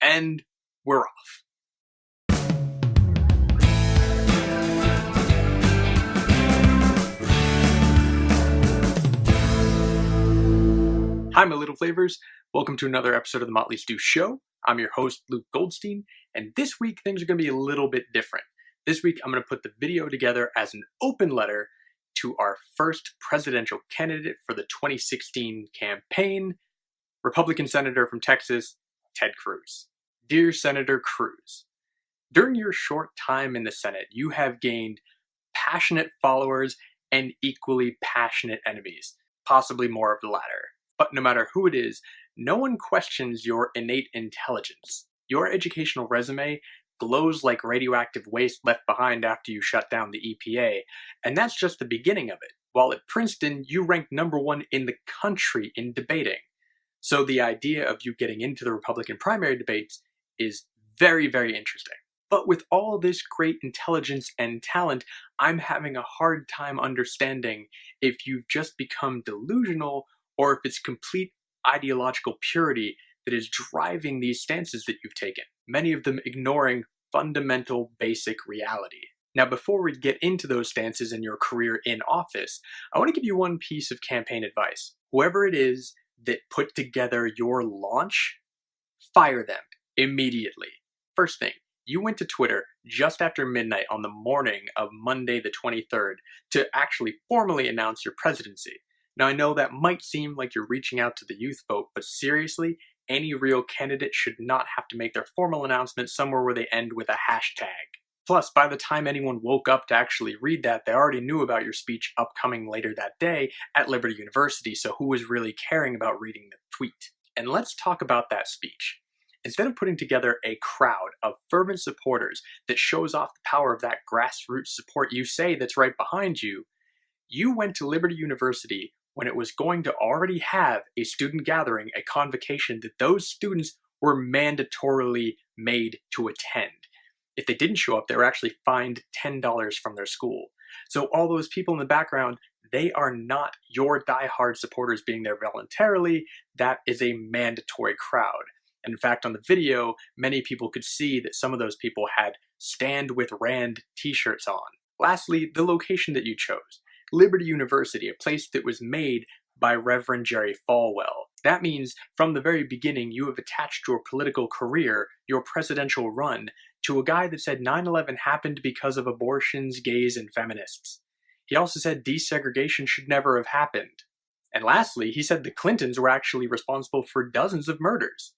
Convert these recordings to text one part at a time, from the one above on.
And we're off. Hi, my little flavors. Welcome to another episode of the Motley Stew Show. I'm your host, Luke Goldstein, and this week things are going to be a little bit different. This week I'm going to put the video together as an open letter to our first presidential candidate for the 2016 campaign, Republican Senator from Texas, Ted Cruz. Dear Senator Cruz, during your short time in the Senate, you have gained passionate followers and equally passionate enemies, possibly more of the latter. But no matter who it is, no one questions your innate intelligence. Your educational resume glows like radioactive waste left behind after you shut down the EPA, and that's just the beginning of it. While at Princeton, you ranked #1 in the country in debating. So the idea of you getting into the Republican primary debates is very, very interesting. But with all this great intelligence and talent, I'm having a hard time understanding if you've just become delusional or if it's complete ideological purity that is driving these stances that you've taken, many of them ignoring fundamental basic reality. Now, before we get into those stances in your career in office, I want to give you one piece of campaign advice. Whoever it is that put together your launch, fire them immediately. First thing, you went to Twitter just after midnight on the morning of Monday the 23rd to actually formally announce your presidency. Now, I know that might seem like you're reaching out to the youth vote, but seriously, any real candidate should not have to make their formal announcement somewhere where they end with a hashtag. Plus, by the time anyone woke up to actually read that, they already knew about your speech upcoming later that day at Liberty University, so who was really caring about reading the tweet? And let's talk about that speech. Instead of putting together a crowd of fervent supporters that shows off the power of that grassroots support you say that's right behind you, you went to Liberty University when it was going to already have a student gathering, a convocation that those students were mandatorily made to attend. If they didn't show up, they were actually fined $10 from their school. So all those people in the background, they are not your diehard supporters being there voluntarily. That is a mandatory crowd. And in fact, on the video, many people could see that some of those people had Stand with Rand t-shirts on. Lastly, the location that you chose. Liberty University, a place that was made by Reverend Jerry Falwell. That means from the very beginning you have attached your political career, your presidential run, to a guy that said 9/11 happened because of abortions, gays, and feminists. He also said desegregation should never have happened. And lastly, he said the Clintons were actually responsible for dozens of murders.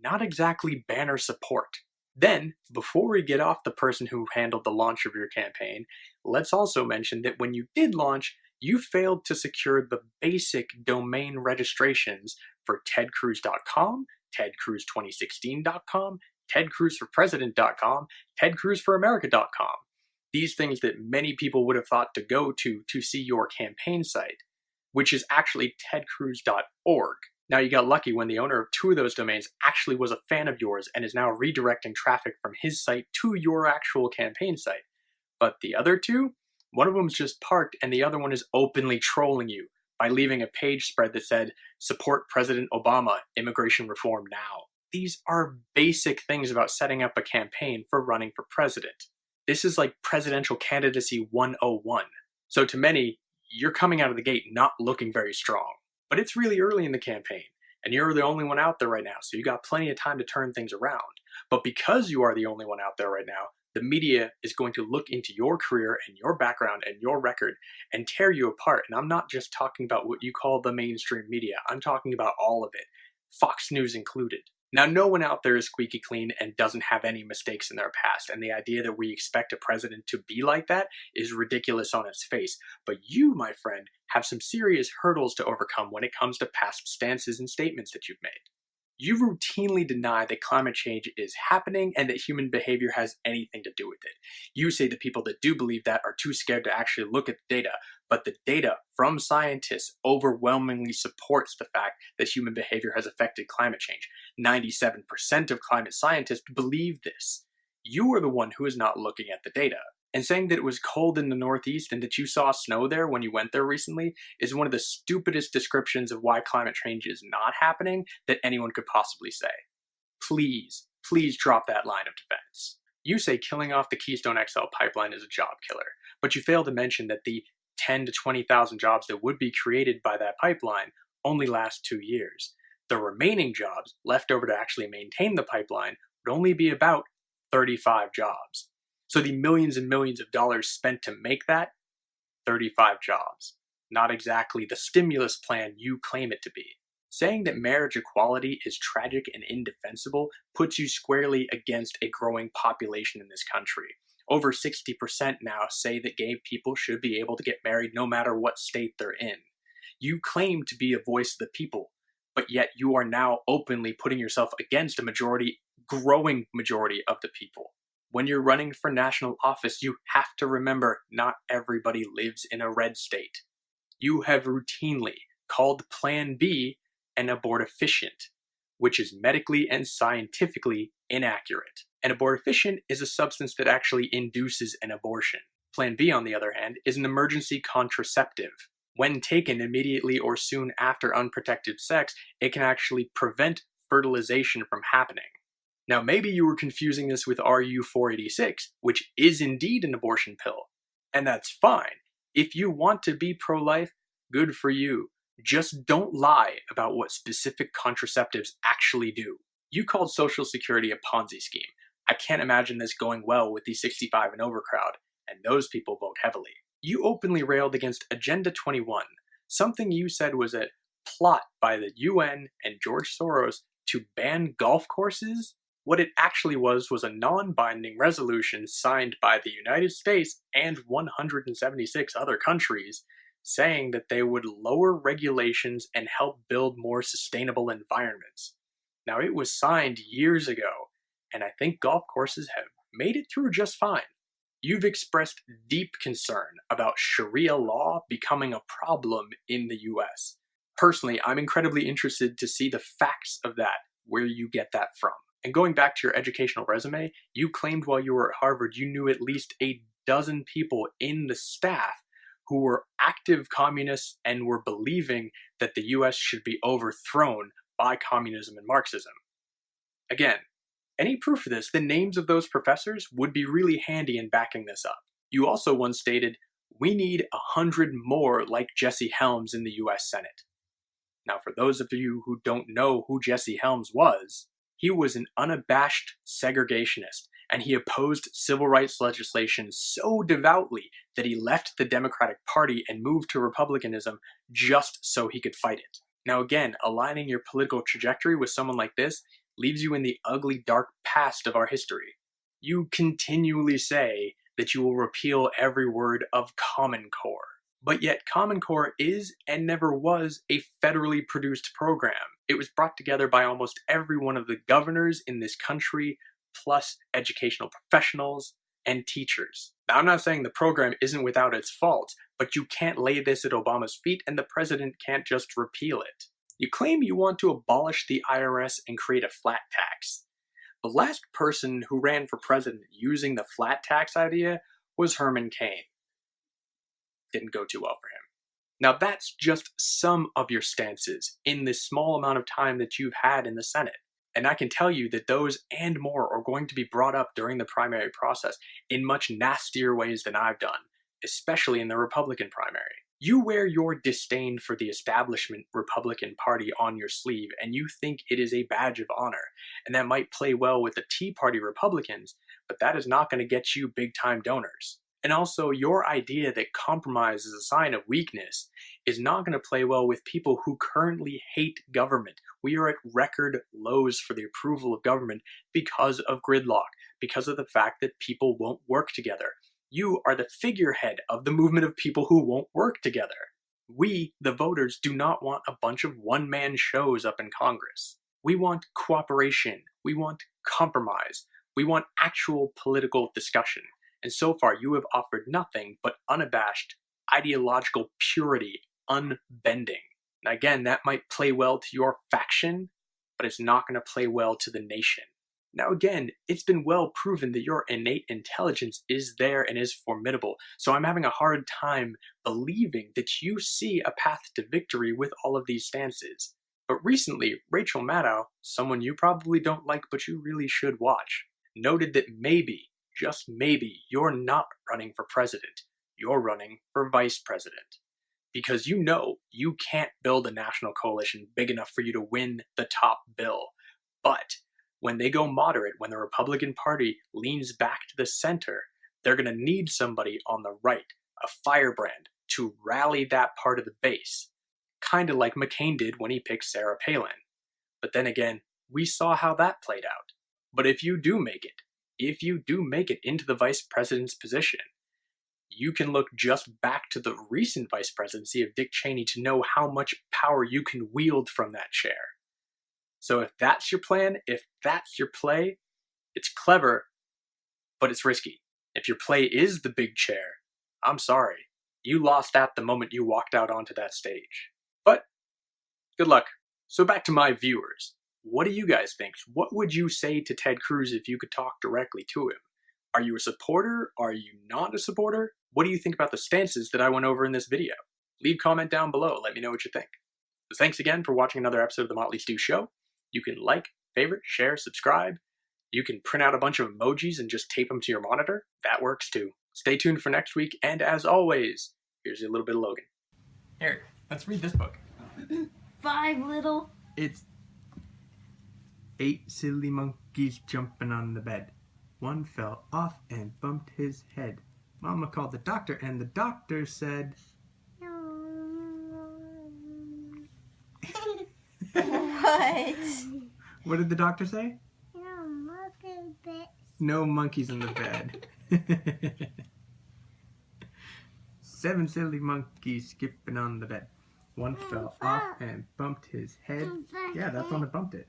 Not exactly banner support. Then, before we get off the person who handled the launch of your campaign, let's also mention that when you did launch, you failed to secure the basic domain registrations for tedcruz.com, tedcruz2016.com, tedcruzforpresident.com, tedcruzforamerica.com. These things that many people would have thought to go to see your campaign site, which is actually tedcruz.org. Now, you got lucky when the owner of 2 of those domains actually was a fan of yours and is now redirecting traffic from his site to your actual campaign site. But the other 2, one of them is just parked and the other one is openly trolling you by leaving a page spread that said, "Support President Obama, immigration reform now." These are basic things about setting up a campaign for running for president. This is like presidential candidacy 101. So to many, you're coming out of the gate not looking very strong. But it's really early in the campaign, and you're the only one out there right now, so you got plenty of time to turn things around. But because you are the only one out there right now, the media is going to look into your career and your background and your record and tear you apart. And I'm not just talking about what you call the mainstream media. I'm talking about all of it, Fox News included. Now, no one out there is squeaky clean and doesn't have any mistakes in their past, and the idea that we expect a president to be like that is ridiculous on its face. But you, my friend, have some serious hurdles to overcome when it comes to past stances and statements that you've made. You routinely deny that climate change is happening and that human behavior has anything to do with it. You say the people that do believe that are too scared to actually look at the data, but the data from scientists overwhelmingly supports the fact that human behavior has affected climate change. 97% of climate scientists believe this. You are the one who is not looking at the data. And saying that it was cold in the Northeast and that you saw snow there when you went there recently is one of the stupidest descriptions of why climate change is not happening that anyone could possibly say. please, please drop that line of defense. You say killing off the Keystone XL pipeline is a job killer, but you fail to mention that the 10 to 20,000 jobs that would be created by that pipeline only last 2 years. The remaining jobs left over to actually maintain the pipeline would only be about 35 jobs. So the millions and millions of dollars spent to make that, 35 jobs. Not exactly the stimulus plan you claim it to be. Saying that marriage equality is tragic and indefensible puts you squarely against a growing population in this country. Over 60% now say that gay people should be able to get married no matter what state they're in. You claim to be a voice of the people, but yet you are now openly putting yourself against a growing majority of the people. When you're running for national office, you have to remember not everybody lives in a red state. You have routinely called Plan B an abortifacient, which is medically and scientifically inaccurate. An abortifacient is a substance that actually induces an abortion. Plan B, on the other hand, is an emergency contraceptive. When taken immediately or soon after unprotected sex, it can actually prevent fertilization from happening. Now, maybe you were confusing this with RU486, which is indeed an abortion pill. And that's fine. If you want to be pro-life, good for you. Just don't lie about what specific contraceptives actually do. You called Social Security a Ponzi scheme. I can't imagine this going well with the 65 and over crowd, and those people vote heavily. You openly railed against Agenda 21, something you said was a plot by the UN and George Soros to ban golf courses. What it actually was a non-binding resolution signed by the United States and 176 other countries saying that they would lower regulations and help build more sustainable environments. Now, it was signed years ago, and I think golf courses have made it through just fine. You've expressed deep concern about Sharia law becoming a problem in the US. Personally, I'm incredibly interested to see the facts of that, where you get that from. And going back to your educational resume, you claimed while you were at Harvard you knew at least a dozen people in the staff who were active communists and were believing that the US should be overthrown by communism and Marxism. Again, any proof of this, the names of those professors would be really handy in backing this up. You also once stated, "We need 100 more like Jesse Helms in the US Senate." Now, for those of you who don't know who Jesse Helms was, he was an unabashed segregationist, and he opposed civil rights legislation so devoutly that he left the Democratic Party and moved to Republicanism just so he could fight it. Now again, aligning your political trajectory with someone like this leaves you in the ugly, dark past of our history. You continually say that you will repeal every word of Common Core. But yet Common Core is and never was a federally produced program. It was brought together by almost every one of the governors in this country, plus educational professionals and teachers. Now, I'm not saying the program isn't without its faults, but you can't lay this at Obama's feet and the president can't just repeal it. You claim you want to abolish the IRS and create a flat tax. The last person who ran for president using the flat tax idea was Herman Cain. Didn't go too well for him. Now, that's just some of your stances in this small amount of time that you've had in the Senate. And I can tell you that those and more are going to be brought up during the primary process in much nastier ways than I've done, especially in the Republican primary. You wear your disdain for the establishment Republican Party on your sleeve, and you think it is a badge of honor. And that might play well with the Tea Party Republicans, but that is not going to get you big-time donors. And also, your idea that compromise is a sign of weakness is not going to play well with people who currently hate government. We are at record lows for the approval of government because of gridlock, because of the fact that people won't work together. You are the figurehead of the movement of people who won't work together. We, the voters, do not want a bunch of one-man shows up in Congress. We want cooperation. We want compromise. We want actual political discussion. And so far, you have offered nothing but unabashed ideological purity, unbending. Now again, that might play well to your faction, but it's not going to play well to the nation. Now again, it's been well proven that your innate intelligence is there and is formidable, so I'm having a hard time believing that you see a path to victory with all of these stances. But recently, Rachel Maddow, someone you probably don't like but you really should watch, noted that maybe, just maybe, you're not running for president. You're running for vice president. Because you know you can't build a national coalition big enough for you to win the top bill. But when they go moderate, when the Republican Party leans back to the center, they're going to need somebody on the right, a firebrand, to rally that part of the base. Kind of like McCain did when he picked Sarah Palin. But then again, we saw how that played out. But if you do make it into the vice president's position, you can look just back to the recent vice presidency of Dick Cheney to know how much power you can wield from that chair. So if that's your plan, if that's your play, it's clever, but it's risky. If your play is the big chair, I'm sorry. You lost that the moment you walked out onto that stage. But good luck. So back to my viewers. What do you guys think? What would you say to Ted Cruz if you could talk directly to him? Are you a supporter? Are you not a supporter? What do you think about the stances that I went over in this video? Leave a comment down below. Let me know what you think. So thanks again for watching another episode of the Motley Stew Show. You can like, favorite, share, subscribe. You can print out a bunch of emojis and just tape them to your monitor. That works too. Stay tuned for next week, and as always, here's a little bit of Logan. Here, let's read this book. 5 little... It's 8 silly monkeys jumping on the bed. One fell off and bumped his head. Mama called the doctor, and the doctor said... What? What did the doctor say? No monkeys in the bed. 7 silly monkeys skipping on the bed. One fell off and bumped his head. Yeah, that's when it bumped it.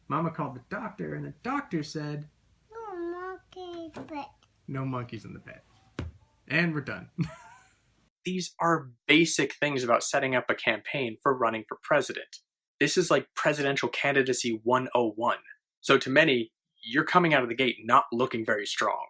Mama called the doctor, and the doctor said... No monkeys in the bed. And we're done. These are basic things about setting up a campaign for running for president. This is like presidential candidacy 101. So to many, you're coming out of the gate not looking very strong.